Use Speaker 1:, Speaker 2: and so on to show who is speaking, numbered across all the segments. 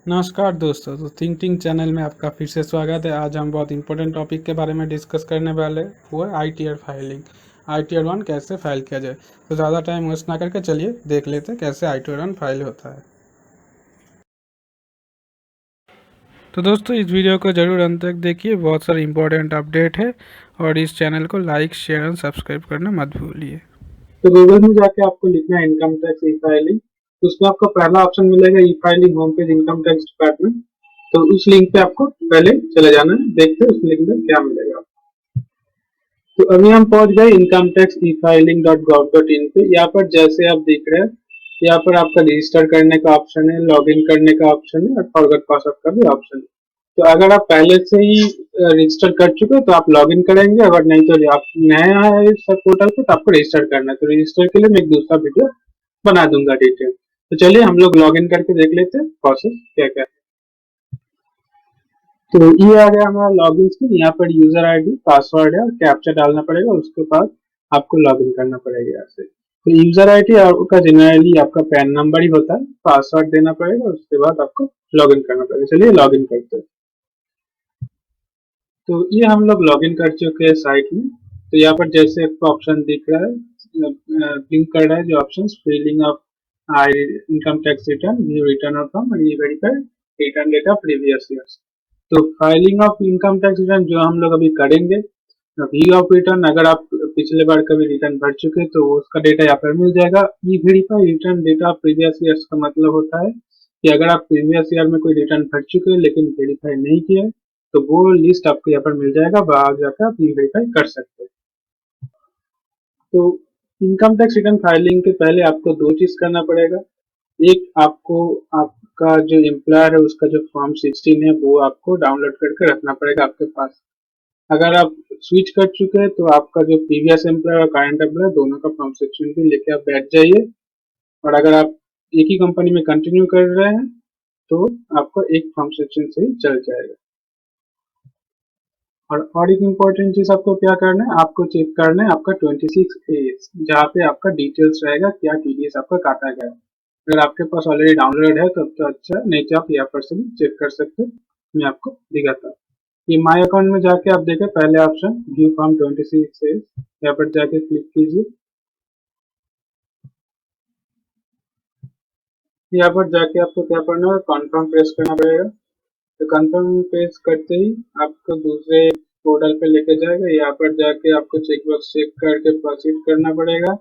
Speaker 1: नमस्कार दोस्तों, तो थिंकिंग चैनल में आपका फिर से स्वागत है। आज हम बहुत इंपॉर्टेंट टॉपिक के बारे में डिस्कस करने वाले हैं, वो है ITR फाइलिंग। ITR 1 कैसे फाइल किया जाए। तो ज़्यादा टाइम वेस्ट ना करके चलिए देख लेते हैं कैसे ITR 1 फाइल होता है। तो दोस्तों इस वीडियो को ज़रूर अंत तक देखिए, बहुत सारे इंपॉर्टेंट अपडेट है और इस चैनल को लाइक शेयर एंड सब्सक्राइब करना मत भूलिए।
Speaker 2: तो गूगल में जाके आपको लिखना है इनकम टैक्स ई फाइलिंग। उसमें आपको पहला ऑप्शन मिलेगा ई filing home page income tax department. तो उस लिंक पे आपको पहले चले जाना है, देखते हैं उस लिंक में क्या मिलेगा। तो अभी हम पहुंच गए income tax e filing .gov.in पे। यहाँ पर जैसे आप देख रहे हैं, यहाँ पर आपका रजिस्टर करने का ऑप्शन है, लॉग इन करने का ऑप्शन है और फॉरगेट पासवर्ड का भी ऑप्शन है। तो अगर आप पहले से ही रजिस्टर कर चुके हो तो आप लॉग इन करेंगे, अगर नहीं तो आप नया है इस पोर्टल पे तो आपको रजिस्टर करना है। तो रजिस्टर के लिए मैं एक दूसरा वीडियो बना दूंगा डिटेल। तो चलिए हम लोग लॉग इन करके देख लेते हैं प्रोसेस क्या क्या है। तो ये आ गया हमारा लॉगिन स्क्रीन। यहाँ पर यूजर आईडी, पासवर्ड है और कैप्चा डालना पड़ेगा। उसके बाद आपको लॉगिन करना पड़ेगा यहाँ से। तो यूजर आईडी आपका जनरली आपका पैन नंबर ही होता है, पासवर्ड देना पड़ेगा, उसके बाद आपको लॉगिन करना पड़ेगा। चलिए लॉगिन करते हैं। तो ये हम लोग लॉगिन कर चुके हैं साइट में। तो यहाँ पर जैसे आपको ऑप्शन दिख रहा है, ब्लिंक कर रहा है जो option, filing of income tax return, view return of form और ये verify return data previous years. तो filing of income tax return जो हम लोग अभी करेंगे, व्यू ऑफ रिटर्न अगर आप पिछले बार कभी रिटर्न भर चुके तो उसका डेटा यहाँ पर मिल जाएगा। E verify return data previous years का मतलब होता है कि अगर आप प्रीवियस ईयर में कोई रिटर्न भर चुके हैं लेकिन वेरीफाई नहीं किया है तो वो लिस्ट आपको यहाँ पर मिल जाएगा, वहां जाकर आप ई वेरीफाई कर सकते हैं। तो इनकम टैक्स रिटर्न फाइलिंग के पहले आपको दो चीज करना पड़ेगा। एक, आपको आपका जो एम्प्लॉयर है उसका जो फॉर्म 16 है वो आपको डाउनलोड करके रखना पड़ेगा आपके पास। अगर आप स्विच कर चुके हैं तो आपका जो प्रीवियस एम्प्लॉयर और करंट एम्प्लॉयर दोनों का फॉर्म 16 भी लेके आप बैठ जाइए। और अगर आप एक ही कंपनी में कंटिन्यू कर रहे हैं तो आपको एक फॉर्म 16 से ही चल जाएगा। और एक इम्पोर्टेंट चीज आपको क्या करना है, आपको चेक करना है आपका 26A जहाँ पे आपका डिटेल्स रहेगा क्या टीडीएस आपका काटा गया है। अगर आपके पास ऑलरेडी डाउनलोड है तब तो अच्छा, नहीं तो आप यहाँ पर से भी चेक कर सकते हैं। मैं आपको दिखाता हूँ। ये माई अकाउंट में जाके आप देखें पहले ऑप्शन व्यू फॉर्म 26A, यहाँ पर जाके क्लिक कीजिए। यहाँ पर जाके आपको क्या करना है, कॉन्फर्म प्रेस करना पड़ेगा। तो कंफर्म पेज करते ही आपको दूसरे पोर्टल पे लेके जाएगा। यहाँ पर जाके आपको चेकबॉक्स चेक करके प्रोसीड करना पड़ेगा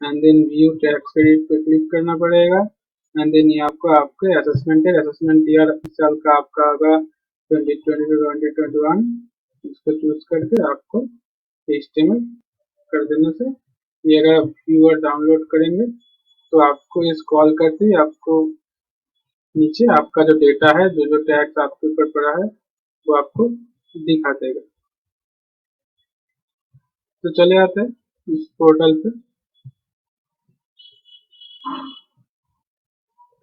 Speaker 2: and then view tax credit पे क्लिक करना पड़ेगा। एंड देन ये आपको आपके असेसमेंट ईयर इस साल का आपका होगा 2020 to 2021। इसको चूज करके आपको HTML कर देने से ये अगर आप व्यूअर डाउनलोड करेंगे तो आपको इस कॉल करते ही आपको नीचे आपका जो डेटा है, जो जो टैक्स आपके ऊपर पड़ा है वो आपको दिखा देगा। तो चले आते हैं इस पोर्टल पे।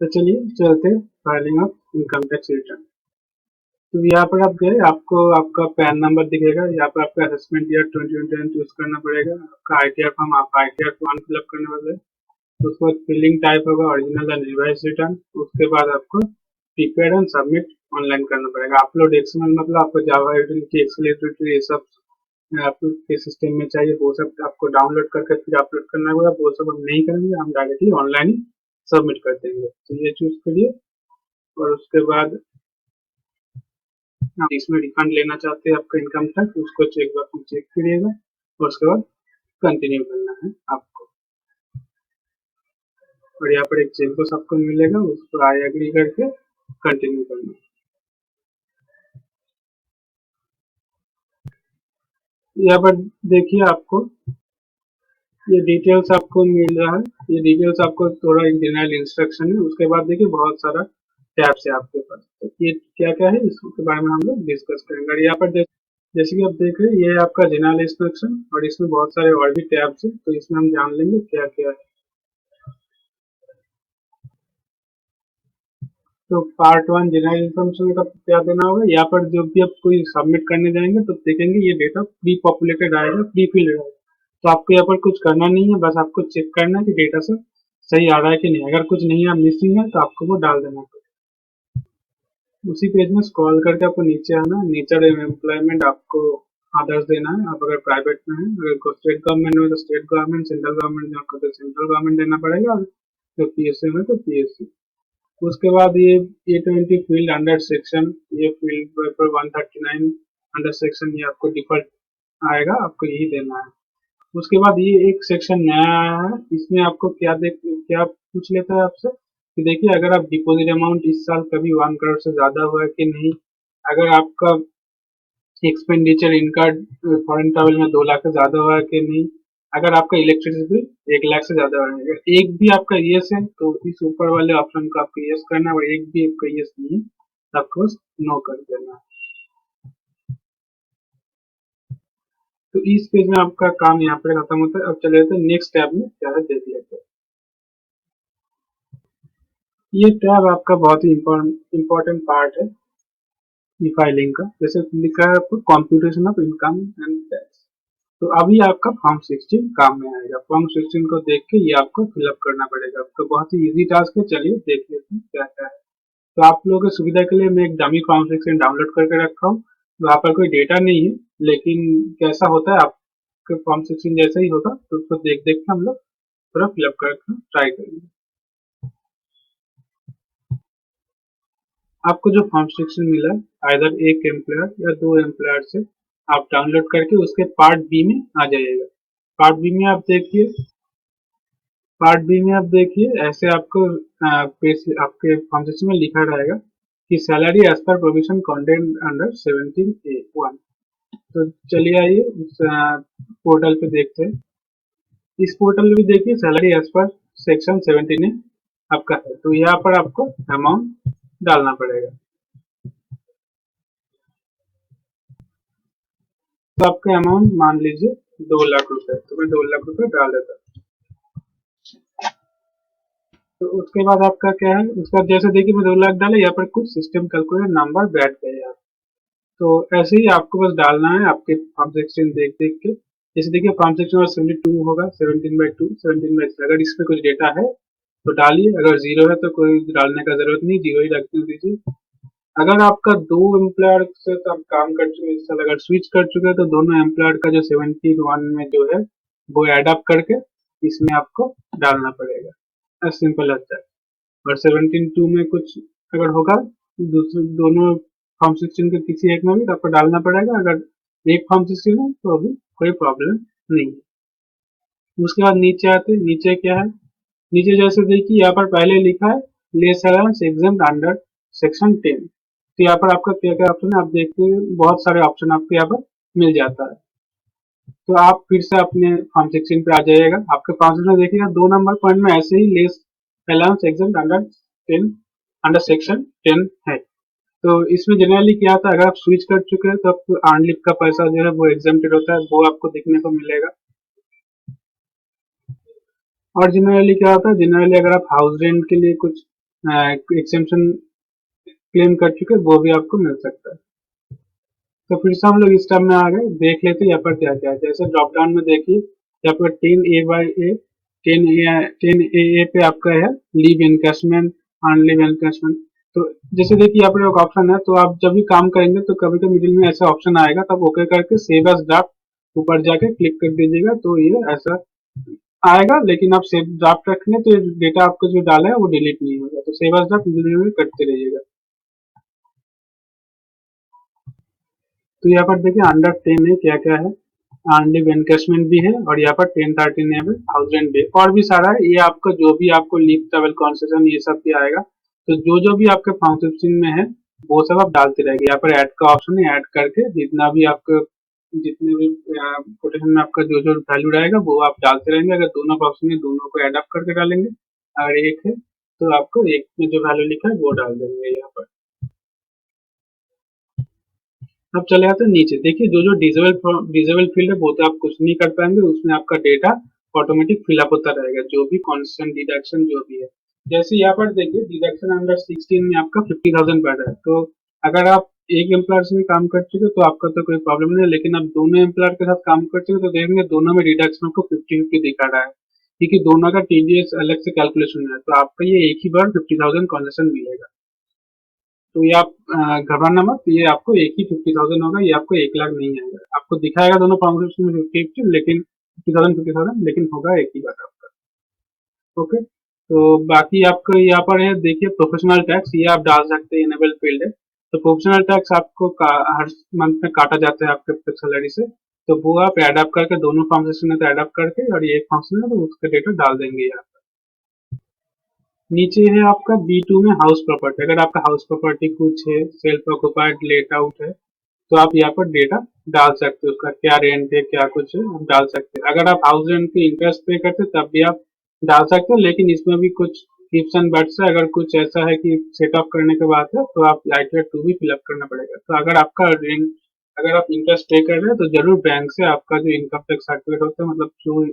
Speaker 2: तो चलिए चलते हैं filing of income tax return. तो यहाँ पर आप गए, आपको आपका पैन नंबर दिखेगा। यहाँ पर आपका असेसमेंट ईयर 2021 चूज करना पड़ेगा। आपका ITR फॉर्म आप ITR 1 फिलअप करने वाले हैं। तो उसके बाद फिलिंग टाइप होगा ओरिजिनल एंड रिवाइज रिटर्न। उसके बाद आपको प्रिपेयर एंड सबमिट ऑनलाइन करना पड़ेगा। अपलोड XML मतलब आपको जावा यूटिलिटी, एक्सेल यूटिलिटी ये सब आपके सिस्टम में चाहिए, वो सब आपको डाउनलोड करके फिर अपलोड करना होगा। वो सब हम नहीं करेंगे, हम डायरेक्टली ऑनलाइन ही सबमिट कर देंगे। तो ये चूज करिए और उसके बाद आप इसमें रिफंड लेना चाहते हैं आपका इनकम टैक्स, उसको चेक बॉक्स में चेक करिएगा और उसके बाद कंटिन्यू करना है आपको। और यहाँ पर एक चेक बॉक्स आपको मिलेगा, उस पर आई एग्री करके कंटिन्यू करना है। यहाँ पर देखिए आपको ये डिटेल्स आपको मिल रहा है। ये डिटेल्स आपको थोड़ा एक जनरल इंस्ट्रक्शन है। उसके बाद देखिए बहुत सारा टैब्स है आपके पास। तो ये क्या क्या है इसके बारे में हम लोग डिस्कस करेंगे। और यहाँ पर जैसे कि आप देख रहे हैं ये है आपका जनरल इंस्ट्रक्शन और इसमें बहुत सारे और भी टैब्स है। तो इसमें हम जान लेंगे क्या क्या है। तो पार्ट 1 जनरल इन्फॉर्मेशन का क्या देना होगा। यहाँ पर जो भी आप कोई सबमिट करने जाएंगे तो देखेंगे ये डेटा प्री पॉपुलेटेड आएगा, प्री फिल्ड आएगा। तो आपको यहाँ पर कुछ करना नहीं है, बस आपको चेक करना है कि डेटा सब सही आ रहा है कि नहीं। अगर कुछ नहीं है, मिसिंग है तो आपको वो डाल देना। उसी पेज में स्क्रॉल करके आपको नीचे आना, नेचर एंड एम्प्लॉयमेंट आपको आदर्श देना है। आप अगर प्राइवेट में है, अगर स्टेट गवर्नमेंट में तो स्टेट गवर्नमेंट, सेंट्रल गवर्नमेंट में आपको तो सेंट्रल गवर्नमेंट देना पड़ेगा, और जो पीएससी में तो पीएससी। उसके बाद ये A20 फील्ड अंडर सेक्शन, ये फील्ड पेपर 139 अंडर सेक्शन, ये आपको डिफॉल्ट आएगा, आपको यही देना है। उसके बाद ये एक सेक्शन नया आया है, इसमें आपको क्या पूछ लेता है आपसे कि देखिए अगर आप डिपॉजिट अमाउंट इस साल कभी 1 करोड़ से ज्यादा हुआ है कि नहीं, अगर आपका एक्सपेंडिचर इनका फॉरेन ट्रैवल में 2 लाख से ज्यादा हुआ है कि नहीं, अगर आपका इलेक्ट्रिसिटी बिल 1 लाख से ज्यादा हुआ है, अगर एक भी आपका यस है तो इस ऊपर वाले ऑप्शन को आपको यस करना है, और एक भी आपका यस नहीं है तो आपको बस नो कर देना है। तो इस पेज में आपका काम यहाँ पर खत्म होता है। अब चले जाते हैं नेक्स्ट टैब में, क्या है देख लेते हैं। ये टैब आपका बहुत ही इम्पोर्टेंट पार्ट है ई फाइलिंग का। जैसे लिखा है आपको computation of income and tax. तो अभी आपका फॉर्म 16 काम में आएगा। फॉर्म 16 को देख के ये आपको फिलअप करना पड़ेगा। आपको बहुत ही इजी टास्क है, चलिए देख लेते हैं क्या क्या है। तो आप लोगों की सुविधा के लिए मैं एक डमी फॉर्म 16 डाउनलोड करके रखा हूँ। वहाँ पर कोई डेटा नहीं है, लेकिन कैसा होता है आपके फॉर्म 16 जैसा ही होगा, तो उसको देख देख के हम लोग थोड़ा फिलअप करके ट्राई करेंगे। आपको जो फॉर्म 16 मिला है, आइदर एक एम्प्लॉयर या 2 एम्प्लॉयर से आप डाउनलोड करके उसके पार्ट बी में आ जाइएगा। पार्ट बी में आप देखिए, पार्ट बी में आप देखिए ऐसे आपको आपके फॉर्म 16 में लिखा रहेगा कि salary as per provision content under 17A1। तो चलिए आइए उस पोर्टल पे देखते हैं। इस पोर्टल में भी देखिए सैलरी एज पर सेक्शन 17A आपका है, तो यहाँ पर आपको अमाउंट डालना पड़ेगा। तो आपका अमाउंट मान लीजिए 2 लाख रुपए, तो मैं 2 लाख रुपए डाल देता हूँ। तो उसके बाद आपका क्या है, उसका जैसे देखिए मैं 2 लाख डाला, यहाँ पर कुछ सिस्टम कैलकुलेटर नंबर बैठ गए यहाँ। तो ऐसे ही आपको बस डालना है आपके फॉर्म 16 देख देख के। जैसे देखिए फॉर्म 16 और 72 होगा, 17/2, 17/3। अगर इसमें कुछ डेटा है तो डालिए, अगर जीरो है तो कोई डालने का जरूरत नहीं, जीरो ही रखने दीजिए। अगर आपका 2 एम्प्लॉयर से तो आप काम कर चुके हैं, इस साल अगर स्विच कर चुके हैं तो दोनों एम्प्लॉयर का जो 71 में जो है वो एड अप करके इसमें आपको डालना पड़ेगा। सिंपल होता है। और 17/2 में कुछ अगर होगा दूसरे दोनों फॉर्म 16 के किसी एक में भी तो आपको डालना पड़ेगा। अगर एक फॉर्म 16 है तो अभी कोई प्रॉब्लम नहीं है। उसके बाद नीचे आते हैं, नीचे क्या है, नीचे जैसे देखिए यहाँ पर पहले लिखा है less allowance exam under section 10। तो यहाँ पर आपका क्या क्या ऑप्शन है, आप देखते हैं बहुत सारे ऑप्शन आपको यहाँ पर मिल जाता है। तो आप फिर से अपने फॉर्म 16 पे आ जाइएगा। आपके पास में देखिएगा 2 नंबर पॉइंट में ऐसे ही less allowance exam under 10 under section 10 है। तो इसमें जनरली क्या होता है, अगर आप स्विच कर चुके हैं तो आपको अर्नलिप का पैसा जो है वो एग्जेम्प्टेड होता है, वो आपको देखने को मिलेगा। और जनरली क्या होता है, जनरली अगर आप हाउस रेंट के लिए कुछ एक्सेम्पशन क्लेम कर चुके हैं वो भी आपको मिल सकता है। तो फिर से हम लोग इस टर्म में आ गए, देख लेते हैं यहाँ पर क्या क्या है। जैसे ड्रॉप डाउन में देखिए यहाँ पर 10A/A 10A पे आपका है लीव इनकैशमेंट, अन लीव इनकैशमेंट। तो जैसे देखिए यहाँ पर एक ऑप्शन है, तो आप जब भी काम करेंगे तो कभी कभी मिडिल में ऐसा ऑप्शन आएगा, तब ओके करके सेव एज ड्राफ्ट ऊपर जाके क्लिक कर दीजिएगा, तो ये ऐसा आएगा। लेकिन आप सेव ड्राफ्ट रखेंगे तो डेटा आपको जो डाला है वो डिलीट नहीं होगा, तो सेव एज ड्राफ्ट करते रहिएगा। तो यहाँ पर देखिए अंडर 10 है क्या क्या है, अर्नलिव एनकैशमेंट भी है, और यहाँ पर 1013 है हाउस रेंट भी, और भी सारा है। ये आपका जो भी आपको लीव ट्रैवल कंसेशन ये सब भी आएगा। तो जो भी आपके फॉर्म 16 में है वो सब आप डालते रहेंगे। यहाँ पर ऐड का ऑप्शन है, ऐड करके जितना भी आपको जितने भी कोटेशन में आपका जो जो वैल्यू रहेगा वो आप डालते रहेंगे। अगर दोनों ऑप्शन है दोनों को एड अप करके डालेंगे, अगर एक है तो आपको एक में जो वैल्यू लिखा है वो डाल देंगे यहाँ पर। अब चले आते हैं नीचे, देखिए जो जो डिसेबल फील्ड है वो तो आप कुछ नहीं कर पाएंगे, उसमें आपका डेटा ऑटोमेटिक फिलअप होता रहेगा, जो भी कॉन्स्टेंट डिडक्शन जो भी है। जैसे यहाँ पर देखिए डिडक्शन अंडर 16 में आपका 50,000 बढ़ रहा है। तो अगर आप एक एम्प्लॉयर से भी काम कर चुके तो आपका तो कोई प्रॉब्लम नहीं है, लेकिन आप दोनों एम्प्लॉयर के साथ काम कर चुके तो देखेंगे दोनों में डिडक्शन आपको 50-50 दिखा रहा है, क्योंकि दोनों का टीडीएस अलग से कैलकुलेशन है। तो आपका ये एक ही बार 50,000 कॉन्सेशन मिलेगा। तो ये आप घबराना मत, ये आपको एक ही 50,000 होगा, ये आपको 1 लाख नहीं आएगा। आपको दिखाएगा दोनों फॉर्मेशन में 50-50, लेकिन 50,000 लेकिन होगा एक ही बार आपका। ओके, तो बाकी आपको यहाँ पर है देखिए प्रोफेशनल टैक्स, ये आप डाल सकते हैं, इनेबल फील्ड है। तो प्रोफेशनल टैक्स आपको हर मंथ में काटा जाता है आपके सैलरी से, तो वो आप एडअप करके दोनों फॉर्मेशन में तो एडअप करके, और ये एक फंक्शन है तो उसका डेटा डाल देंगे यहाँ पर। नीचे है आपका B2 में हाउस प्रॉपर्टी। अगर आपका हाउस प्रॉपर्टी कुछ है, सेल्फ ऑक्युपाइड लेट आउट है, तो आप यहाँ पर डेटा डाल सकते हो, उसका क्या रेंट है क्या कुछ है आप डाल सकते हैं। अगर आप हाउस रेंट पे इंटरेस्ट पे करते तब भी आप डाल सकते हो, लेकिन इसमें भी कुछ इफ्स एंड बट्स है। अगर कुछ ऐसा है कि सेटअप करने के बाद है तो आप ITR 2 भी फिलअप करना पड़ेगा। तो अगर आपका रेंट, अगर आप इंटरेस्ट पे कर रहे हैं तो जरूर बैंक से आपका जो इनकम टैक्स सर्टिफिकेट होता है, मतलब जो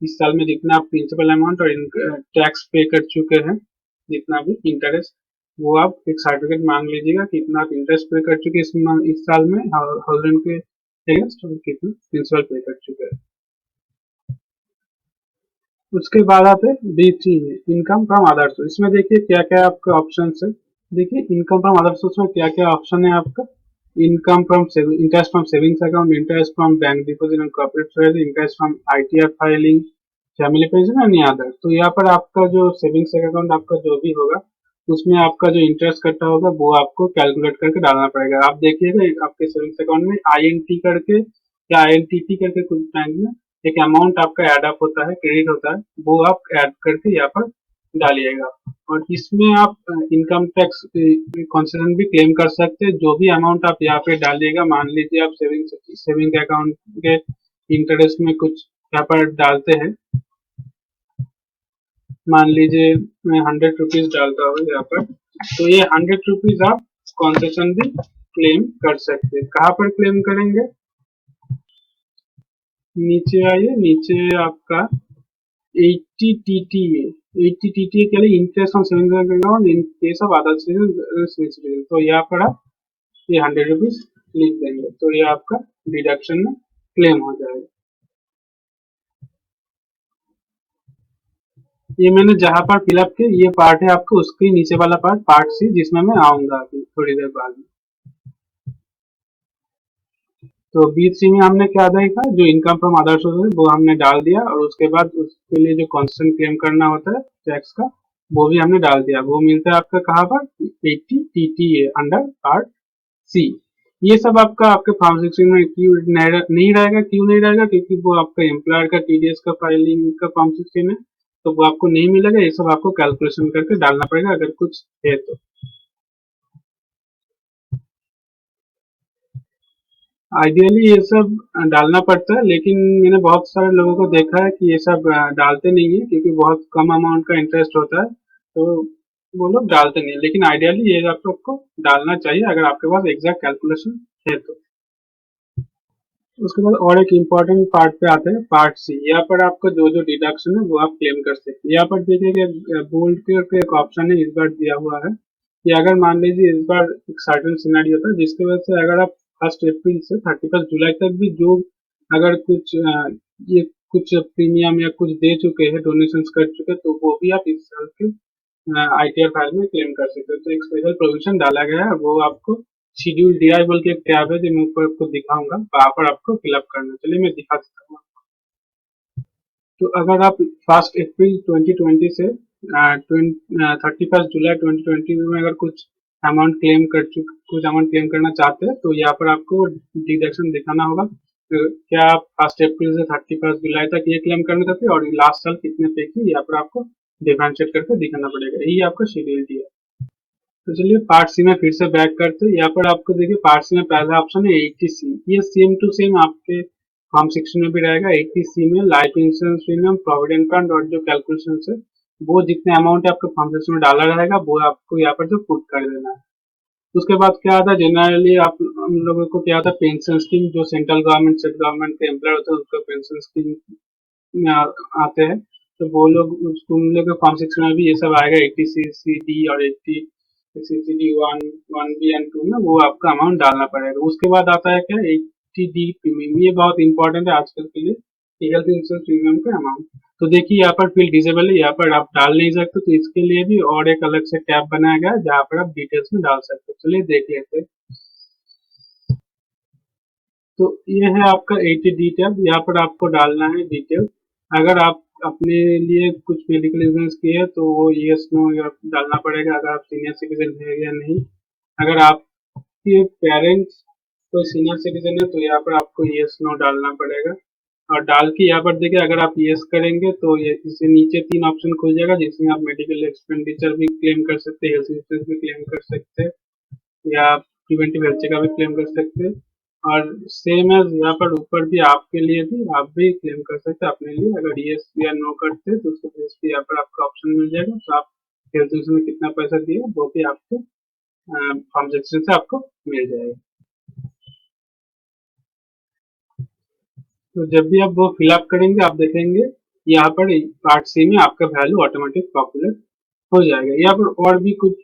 Speaker 2: इस साल में जितना आप प्रिंसिपल अमाउंट और टैक्स पे कर चुके हैं, जितना भी इंटरेस्ट, वो आप एक सर्टिफिकेट मांग लीजिएगा कितना आप इंटरेस्ट पे कर चुके इस साल में हाउस रेंट के अगेंस्ट, और कितना प्रिंसिपल पे कर चुके हैं। उसके बाद आते हैं B3 में इनकम फ्रॉम अदर सोर्स। इसमें देखिए क्या क्या आपके ऑप्शन है। देखिए इनकम फ्रॉम अदर सोर्स में क्या क्या ऑप्शन है आपका। Income from interest from savings account, interest from bank deposit and corporate trade, interest from ITR filing, family pension and other. तो यहाँ पर आपका जो सेविंग्स अकाउंट आपका जो भी होगा, उसमें आपका जो इंटरेस्ट कटा होगा वो आपको कैलकुलेट करके डालना पड़ेगा। आप देखिएगा आपके सेविंग्स अकाउंट में INT करके या INTT करके कुछ बैंक में एक अमाउंट आपका ऐड अप होता है, क्रेडिट होता है, वो आप ऐड करके यहाँ पर डालिएगा। और इसमें आप इनकम टैक्स कंसेशन भी क्लेम कर सकते हैं। जो भी अमाउंट आप यहाँ पे डालिएगा, मान लीजिए आप सेविंग अकाउंट के इंटरेस्ट में कुछ यहाँ पर डालते हैं, मान लीजिए मैं 100 रुपीज डालता हूँ यहाँ पर, तो ये 100 रुपीज आप कंसेशन भी क्लेम कर सकते हैं। कहाँ पर क्लेम करेंगे, नीचे आइए, नीचे आपका 80TTA, 80TTA के लिए interest on saving account in case of other situation. तो यहाँ पर आप ये 100 रुपीज लिख देंगे, तो ये आपका डिडक्शन में क्लेम हो जाएगा। ये मैंने जहां पर फिलअप किया ये पार्ट है आपका, उसके नीचे वाला पार्ट C, जिसमें मैं आऊंगा अभी थोड़ी देर बाद में। तो B3 में हमने क्या देखा, जो इनकम फ्रॉम अदर सोर्सेज वो हमने डाल दिया, और उसके बाद उसके लिए जो कॉन्स्टेंट क्लेम करना होता है टैक्स का, वो भी हमने डाल दिया। वो मिलता है आपका कहाँ पर, 80TTA अंडर पार्ट C। ये सब आपका आपके फॉर्म 16 में क्यों नहीं रहेगा, क्यों नहीं रहेगा, क्योंकि वो आपका एम्प्लॉयर का TDS का फाइलिंग का फॉर्म 16 है, तो वो आपको नहीं मिलेगा। ये सब आपको कैलकुलेशन करके डालना पड़ेगा अगर कुछ है तो। आइडियली ये सब डालना पड़ता है, लेकिन मैंने बहुत सारे लोगों को देखा है कि ये सब डालते नहीं है, क्योंकि बहुत कम अमाउंट का इंटरेस्ट होता है, तो वो लोग डालते नहीं है। लेकिन आइडियली ये आपको डालना चाहिए अगर आपके पास एग्जैक्ट कैलकुलेशन है तो। उसके बाद और एक इम्पोर्टेंट पार्ट पे आते हैं, पार्ट C। यहाँ पर आपका जो जो डिडक्शन है वो आप क्लेम कर सकते हैं। यहाँ पर देखिए बोल्ड करके एक ऑप्शन है, इस बार दिया हुआ है कि अगर मान लीजिए इस बार एक सर्टेन सिनेरियो होता है जिसकी वजह से अगर आप 1 अप्रैल से 31 जुलाई तक भी जो अगर कुछ ये कुछ प्रीमियम या कुछ दे चुके हैं, डोनेशंस कर चुके हैं, तो वो भी आप इस साल के ITR फाइल में क्लेम कर सकते हो। तो एक स्पेशल प्रोविजन डाला गया है, वो आपको शेड्यूल DI बोल के एक टैब है जो मैं ऊपर आपको दिखाऊंगा, वहां पर आपको फिलअप करना। चलिए मैं दिखा देता हूँ। तो अगर आप 1 अप्रैल 2020 से 31 जुलाई 2020 में अगर कुछ अमाउंट क्लेम कर चुके, कुछ अमाउंट क्लेम करना चाहते हैं, तो यहाँ पर आपको डिडक्शन दिखाना होगा। तो क्या आप 1 अप्रैल से 31 जुलाई तक ये क्लेम करना चाहते हैं और लास्ट साल कितने पे की, यहाँ पर आपको डिफरेंशिएट करके दिखाना पड़ेगा। यही आपका शेड्यूल दिया। तो चलिए पार्ट C में फिर से बैक करते हैं। यहाँ पर आपको देखिए पार्ट C में पहला ऑप्शन है 80C। ये सेम टू सेम आपके फॉर्म 16 में भी रहेगा। 80C में life insurance premium, provident fund और जो कैलकुलेशन है, वो जितने अमाउंट आपके फॉर्म 16 में डाला रहेगा वो आपको यहाँ पर जो पुट कर देना है। उसके बाद क्या आता है, जनरली आप हम लोगों को क्या आता है, पेंशन स्कीम, जो सेंट्रल गवर्नमेंट स्टेट गवर्नमेंट के एम्प्लॉय होते हैं उनको पेंशन स्कीम में आते हैं, तो वो लोग उन लोग के फॉर्म 16 में भी ये सब आएगा। 80CCD और 80CCD 1 1B एंड 2 में वो आपका अमाउंट डालना पड़ेगा। उसके बाद आता है क्या, 80D प्रीमियम। ये बहुत इंपॉर्टेंट है आजकल के लिए, हेल्थ इंश्योरेंस प्रीमियम का अमाउंट। तो देखिए यहाँ पर फील्ड डिसेबल है, यहाँ पर आप डाल नहीं सकते, तो इसके लिए भी और एक अलग से टैब बनाया गया है जहाँ पर आप डिटेल्स में डाल सकते हो। चलिए देख लेते हैं। तो ये है आपका 80 डिटेल, यहाँ पर आपको डालना है डिटेल। अगर आप अपने लिए कुछ मेडिकल इंश्योरेंस किए हैं तो वो यस नो डालना पड़ेगा, अगर आप सीनियर सिटीजन है या नहीं। अगर आपके पेरेंट्स कोई सीनियर सिटीजन है तो यहाँ पर आपको यस नो डालना पड़ेगा। और डाल के यहाँ पर देखिए, अगर आप यस करेंगे तो ये इससे नीचे 3 ऑप्शन खुल जाएगा जिसमें आप मेडिकल एक्सपेंडिचर भी क्लेम कर सकते हैं, हेल्थ इंश्योरेंस भी क्लेम कर सकते हैं, या प्रिवेंटिव हेल्थ चेकअप भी क्लेम कर सकते हैं। और सेम एज यहाँ पर ऊपर भी आपके लिए भी आप भी क्लेम कर सकते हैं अपने लिए। अगर यस या नो करते हैं तो उसके बेस पे यहाँ पर आपका ऑप्शन मिल जाएगा, तो आप हेल्थ इंश्योरेंस में कितना पैसा दिए वो भी आपके फॉर्म सेक्शन से आपको मिल जाएगा। तो जब भी आप वो फिलअप करेंगे आप देखेंगे यहाँ पर पार्ट सी में आपका वैल्यू ऑटोमेटिक पॉपुलेट हो जाएगा। यहाँ पर और भी कुछ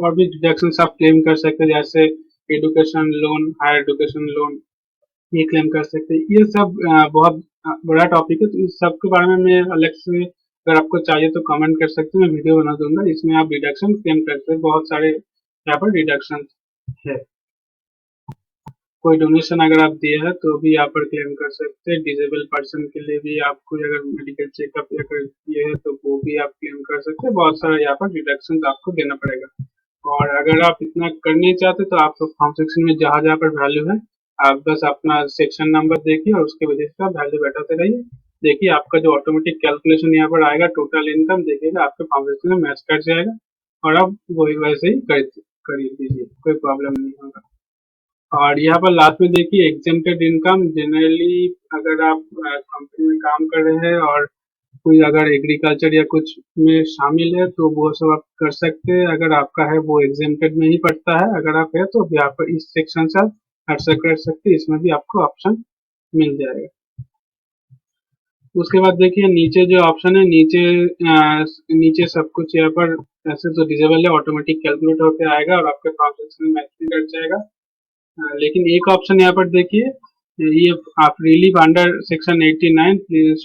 Speaker 2: और भी डिडक्शन आप क्लेम कर सकते हैं, जैसे education loan, higher education loan ये क्लेम कर सकते हैं। ये सब बहुत बड़ा टॉपिक है, तो इस सब के बारे में मैं अलग से अगर आपको चाहिए तो कमेंट कर सकते हैं, मैं वीडियो बना दूंगा। इसमें आप डिडक्शन क्लेम कर सकते हैं, बहुत सारे यहाँ पर डिडक्शन है। कोई डोनेशन अगर आप दिए हैं तो भी यहाँ पर क्लेम कर सकते हैं। डिसेबल पर्सन के लिए भी आपको अगर मेडिकल चेकअप या कर दिए है तो वो भी आप क्लेम कर सकते हैं। बहुत सारा यहाँ पर डिडक्शन आपको देना पड़ेगा। और अगर आप इतना कर नहीं चाहते तो आप फॉर्म सेक्शन में जहाँ जहाँ पर वैल्यू है आप बस अपना सेक्शन नंबर देखिए और उसके वजह से आप वैल्यू बैठाते रहिए। देखिए आपका जो ऑटोमेटिक कैलकुलेशन यहाँ पर आएगा टोटल इनकम, देखिएगा आपके फॉर्म सेक्शन में मैच कर जाएगा और आप वही वैसे ही कर दीजिए, कोई प्रॉब्लम नहीं होगा। और यहाँ पर लास्ट में देखिए एग्जेम्प्टेड इनकम। जनरली अगर आप कंपनी में काम कर रहे हैं और कोई अगर एग्रीकल्चर या कुछ में शामिल है तो वो सब आप कर सकते हैं। अगर आपका है वो एग्जेम्प्टेड में ही पड़ता है, अगर आप है तो यहाँ पर इस सेक्शन से आप हट कर सकते हैं, इसमें भी आपको ऑप्शन मिल जाएगा। उसके बाद देखिए नीचे जो ऑप्शन है, नीचे सब कुछ यहाँ पर ऐसे तो डिसेबल है, ऑटोमेटिक कैलकुलेट होकर आएगा और आपके फॉर्म मैच भी कर जाएगा। लेकिन एक ऑप्शन यहाँ पर देखिए, ये आप relieve under section 89 please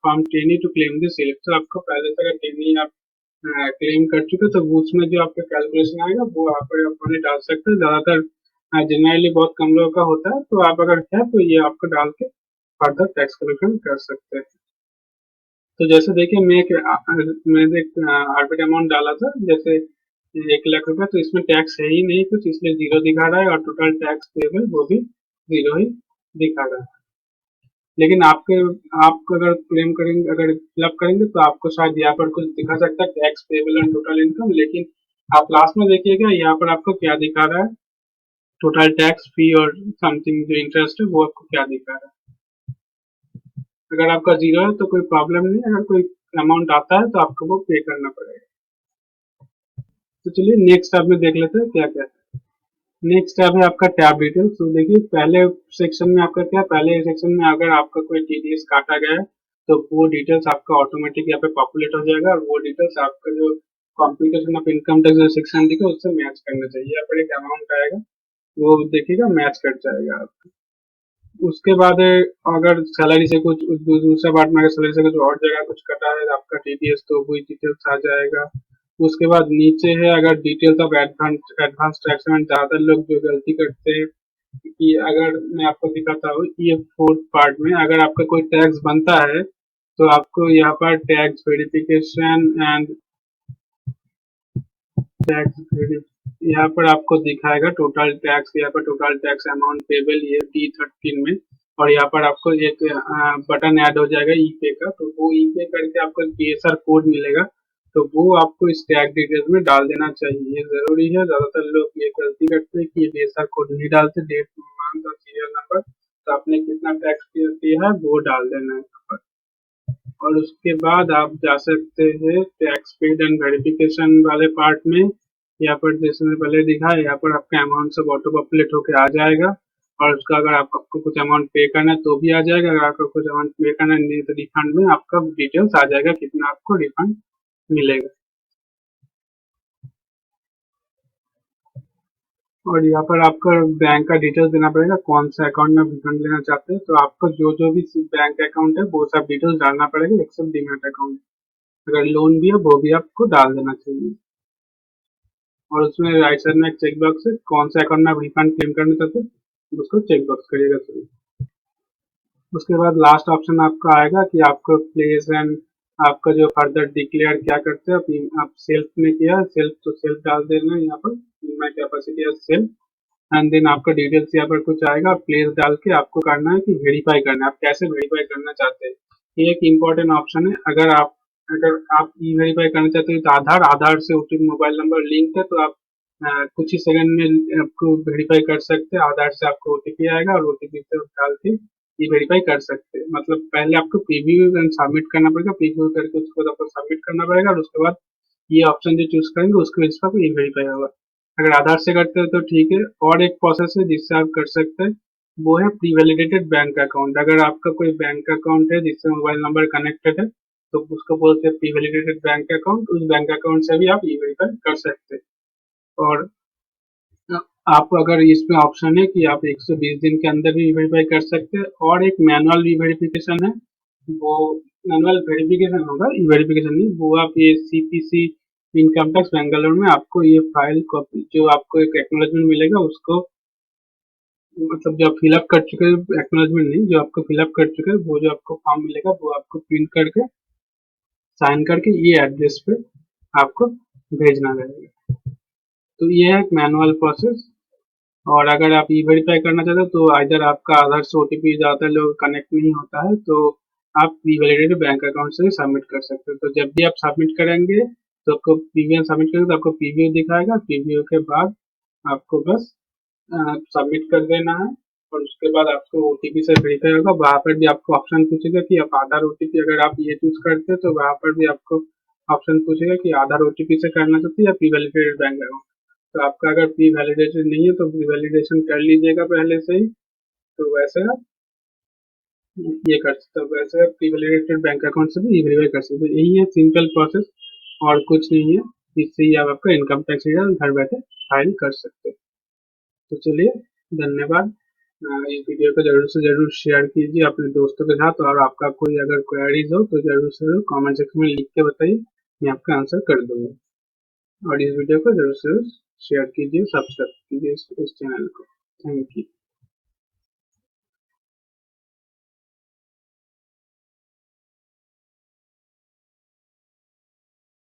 Speaker 2: form 10 to claim this select. तो आपको पहले से अगर 10 आप क्लेम कर चुके तो वो उसमें जो आपका कैलकुलेशन आएगा वो आप अपने डाल सकते हैं। ज्यादातर जनरली बहुत कम लोगों का होता है, तो आप अगर है तो ये आपको डाल के फर्दर टैक्स कलेक्शन कर सकते हैं। तो जैसे देखिए मैंने एक आर्बिट अमाउंट डाला था, जैसे 1 लाख रुपए, तो इसमें टैक्स है ही नहीं कुछ, इसलिए जीरो दिखा रहा है और टोटल टैक्स पेबल वो भी जीरो ही दिखा रहा है। लेकिन आप अगर क्लेम करेंगे, अगर फिलअप करेंगे तो आपको शायद यहाँ पर कुछ दिखा सकता है tax payable and total income, लेकिन आप लास्ट में देखिएगा यहाँ पर आपको क्या दिखा रहा है, टोटल टैक्स फी और समथिंग जो इंटरेस्ट है वो आपको क्या दिखा रहा है। अगर आपका जीरो है तो कोई प्रॉब्लम नहीं, अगर कोई अमाउंट आता है तो आपको वो पे करना पड़ेगा। तो चलिए नेक्स्ट टैब में देख लेते हैं क्या क्या है। नेक्स्ट टैब है आपका टैब डिटेल्स। तो देखिए पहले सेक्शन में आपका क्या, पहले सेक्शन में अगर आपका कोई टीडीएस काटा गया है तो वो डिटेल्स आपका ऑटोमेटिक यहाँ पे पॉपुलेट हो जाएगा और वो डिटेल्स आपका जो कॉम्प्यूटेशन ऑफ इनकम टैक्स जो सेक्शन दिखा उससे मैच करना चाहिए। यहाँ पर एक अमाउंट आएगा वो देखिएगा मैच कर जाएगा आपका। उसके बाद अगर सैलरी से कुछ दूसरा पार्ट में अगर सैलरी से कुछ और जगह कुछ कटा है आपका टीडीएस तो वही डिटेल्स आ जाएगा। उसके बाद नीचे है अगर डिटेल्स ऑफ एडवांस टैक्स में, ज्यादा लोग जो गलती करते हैं कि अगर मैं आपको दिखाता हूँ ये फोर्थ पार्ट में, अगर आपका कोई टैक्स बनता है तो आपको यहाँ पर टैक्स वेरिफिकेशन एंड टैक्स यहाँ पर आपको दिखाएगा टोटल टैक्स, यहाँ पर टोटल टैक्स अमाउंट पेबल ये T13 में, और यहाँ पर आपको एक बटन ऐड हो जाएगा ई पे का, तो वो ई पे करके आपको पीएसआर कोड मिलेगा, तो वो आपको इस टैक्स डिटेल्स में डाल देना चाहिए, ये जरूरी है। ज्यादातर लोग ये गलती करते हैं कि ये पीएसआर कोड नहीं डालते, डेट मंथ और सीरियल नंबर, तो आपने कितना टैक्स किया है वो डाल देना है यहाँ पर। और उसके बाद आप जा सकते हैं टैक्स पेड एंड वेरिफिकेशन वाले पार्ट में। यहाँ पर जैसे मैंने पहले दिखा है यहाँ पर आपका अमाउंट सब ऑटो पॉपुलेट होकर आ जाएगा और उसका अगर आपको कुछ अमाउंट पे करना है तो भी आ जाएगा, अगर आपको कुछ अमाउंट पे करना नहीं तो रिफंड में आपका डिटेल्स आ जाएगा कितना आपको रिफंड मिलेगा। और यहाँ पर आपका बैंक का डिटेल्स देना पड़ेगा, कौन सा अकाउंट में रिफंड लेना चाहते हैं। तो आपको जो भी बैंक अकाउंट है वो सब डिटेल्स डालना पड़ेगा एक्सेप्ट डीमैट अकाउंट। अगर लोन भी है वो भी आपको डाल देना चाहिए। और उसमें राइट साइड में एक चेक बॉक्स है, कौन सा अकाउंट में आप रिफंड क्लेम करना चाहते हैं उसको चेक बॉक्स करिएगा सभी। उसके बाद लास्ट ऑप्शन आपका आएगा कि आपको प्लेस एंड आपका जो फर्दर डिक्लेयर क्या करते हैं। आप सेल्फ में किया सेल्फ तो सेल्फ डाल देना है यहाँ पर, माई कैपेसिटी है सेल्फ। एंड देन आपका डिटेल्स यहाँ पर कुछ आएगा, प्लेस डाल के आपको करना है कि वेरीफाई करना है, आप कैसे वेरीफाई करना चाहते हैं। ये एक इम्पोर्टेंट ऑप्शन है। अगर आप ई वेरीफाई करना चाहते हो तो आधार से ओटीपी मोबाइल नंबर लिंक है, तो आप कुछ ही सेकंड में आपको वेरीफाई कर सकते हैं। आधार से आपको ओटीपी आएगा और ओटीपी से डाल के ये वेरीफाई कर सकते हैं। मतलब पहले आपको प्रीव्यू सबमिट करना पड़ेगा, प्रीव्यू करके उसके बाद आपको सबमिट करना पड़ेगा और उसके बाद ये ऑप्शन जो चूज करेंगे उसके बेस पर आपको ई वेरीफाई होगा। अगर आधार से करते हो तो ठीक है। और एक प्रोसेस है जिससे आप कर सकते हैं, वो है प्री वैलिडेटेड बैंक अकाउंट। अगर आपका कोई बैंक अकाउंट है जिससे मोबाइल नंबर कनेक्टेड है तो उसको बोलते हैं प्री वैलिडेटेड बैंक अकाउंट। उस बैंक अकाउंट से भी आप ई वेरीफाई कर सकते हैं। और आप अगर इसमें ऑप्शन है कि आप 120 दिन के अंदर भी वेरीफाई कर सकते हैं। और एक मैनुअल ई वेरिफिकेशन है, वो मैनुअल वेरिफिकेशन होगा, ई वेरिफिकेशन नहीं। वो आप ये सीपीसी इनकम टैक्स बेंगलोर में आपको ये फाइल कॉपी जो आपको एक एक्नॉलेजमेंट मिलेगा उसको, मतलब जो आप फिलअप कर चुके हैं, एक्नॉलेजमेंट नहीं, जो आपको फिलअप कर चुके हैं वो जो आपको फॉर्म मिलेगा वो आपको प्रिंट करके साइन करके ये एड्रेस पे आपको भेजना रहेगा। तो ये है एक मैनुअल प्रोसेस। और अगर आप ई वेरीफाई करना चाहते हो तो इधर आपका आधार से ओटीपी ज़्यादातर लोग कनेक्ट नहीं होता है, तो आप प्री वैलिडेटेड बैंक अकाउंट से सबमिट कर सकते हो। तो जब भी आप सबमिट करेंगे तो आपको प्रीव्यू सबमिट करेंगे तो आपको प्रीव्यू दिखाएगा। प्रीव्यू के बाद आपको बस सबमिट कर देना है और उसके बाद आपको ओटीपी से वेरीफाई होगा। वहाँ पर भी आपको ऑप्शन पूछेगा कि आप आधार ओटीपी, अगर आप ये चूज करते हैं तो वहाँ पर भी आपको ऑप्शन पूछेगा कि आधार ओटीपी से करना चाहते हैं या प्री वैलिडेटेड बैंक अकाउंट। तो आपका अगर प्री वैलिडेटेड नहीं है तो प्री वैलिडेशन कर लीजिएगा पहले से ही। तो वैसे आप ये कर सकते हो, वैसे आप प्री वैलिडेटेड बैंक अकाउंट से भी वेरीफाई कर सकते हो। यही है सिंपल प्रोसेस और कुछ नहीं है। इससे ही आप आपका इनकम टैक्स रिटर्न घर बैठे फाइल कर सकते हो। तो चलिए, धन्यवाद। इस वीडियो को जरूर से जरूर शेयर कीजिए अपने दोस्तों के साथ। और आपका कोई अगर क्वेरीज हो तो जरूर से जरूर कमेंट सेक्शन में लिख के बताइए, मैं आपका आंसर कर दूंगा। और इस वीडियो को जरूर से जरूर शेयर कीजिए, सब्सक्राइब कीजिए इस चैनल को। Thank you.